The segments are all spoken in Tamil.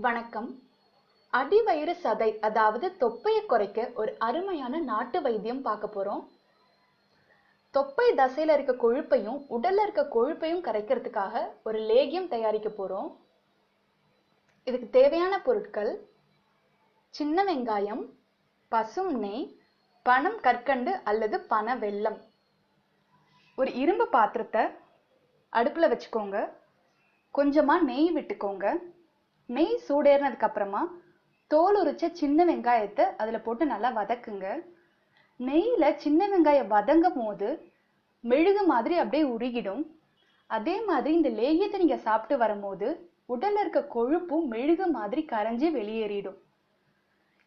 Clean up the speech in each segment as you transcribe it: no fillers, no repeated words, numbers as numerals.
வணக்கம். அடிவயிறு சதை அதாவது தொப்பையை குறைக்க ஒரு அருமையான நாட்டு வைத்தியம் பார்க்க போறோம். தொப்பை தசையில இருக்க கொழுப்பையும் உடல்ல இருக்க கொழுப்பையும் கரைக்கிறதுக்காக ஒரு லேகியம் தயாரிக்க போறோம். இதுக்கு தேவையான பொருட்கள் சின்ன வெங்காயம், பசும் நெய், பனம் கற்கண்டு அல்லது பன வெல்லம். ஒரு இரும்பு பாத்திரத்தை அடுப்புல வச்சுக்கோங்க. கொஞ்சமா நெய் விட்டுக்கோங்க. நெய் சூடேறினதுக்கு அப்புறமா தோல் உரிச்ச சின்ன வெங்காயத்தை அதுல போட்டு நல்லா வதக்குங்க. நெய்யில சின்ன வெங்காயம் வதங்கும் போது மெழுகு மாதிரி அப்படியே உருகிடும். அதே மாதிரி இந்த லேகியத்தை நீங்க சாப்பிட்டு வரும்போது உடல்ல இருக்க கொழுப்பும் மெழுகு மாதிரி கரைஞ்சி வெளியேறிடும்.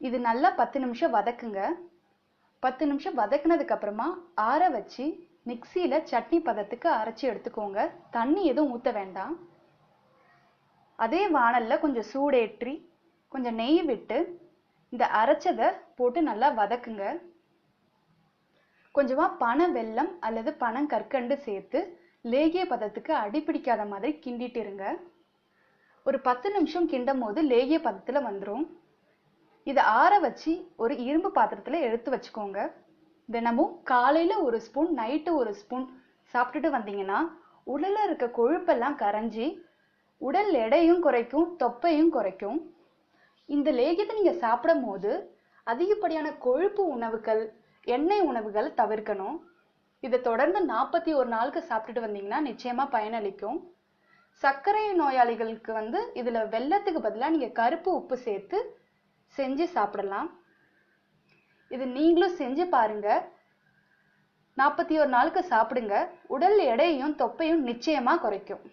இது நல்லா 10 நிமிஷம் வதக்குங்க. 10 நிமிஷம் வதக்குனதுக்கு அப்புறமா ஆற வச்சு மிக்சியில சட்னி பதத்துக்கு அரைச்சி எடுத்துக்கோங்க. தண்ணி எதுவும் ஊத்த வேண்டாம். அதே வாணல்ல கொஞ்சம் சூடேற்றி கொஞ்சம் நெய் விட்டு இந்த அரைச்சதை போட்டு நல்லா வதக்குங்க. கொஞ்சமா பனை வெல்லம் அல்லது பனங்கற்கண்டு சேர்த்து லேகிய பதத்துக்கு அடிப்பிடிக்காத மாதிரி கிண்டிட்டு இருங்க. ஒரு 10 நிமிஷம் கிண்டும் போது லேகிய பதத்துல வந்துடும். இதை ஆற வச்சு ஒரு இரும்பு பாத்திரத்துல எடுத்து வச்சுக்கோங்க. தினமும் காலையில ஒரு ஸ்பூன், நைட்டு ஒரு ஸ்பூன் சாப்பிட்டுட்டு வந்தீங்கன்னா உடல்ல இருக்க கொழுப்பெல்லாம் கரைஞ்சி உடல் எடையும் குறைக்கும், தொப்பையும் குறைக்கும். இந்த லேகியத்தை நீங்க சாப்பிடும் போது அதிகப்படியான கொழுப்பு உணவுகள், எண்ணெய் உணவுகள் தவிர்க்கணும். இதை தொடர்ந்து 41 நாளுக்கு சாப்பிட்டுட்டு வந்தீங்கன்னா நிச்சயமா பயனளிக்கும். சர்க்கரை நோயாளிகளுக்கு இதுல வெல்லத்துக்கு பதிலாக நீங்க கருப்பு உப்பு சேர்த்து செஞ்சு சாப்பிடலாம். இது நீங்களும் செஞ்சு பாருங்க. 41 நாளுக்கு சாப்பிடுங்க. உடல் எடையும் தொப்பையும் நிச்சயமா குறைக்கும்.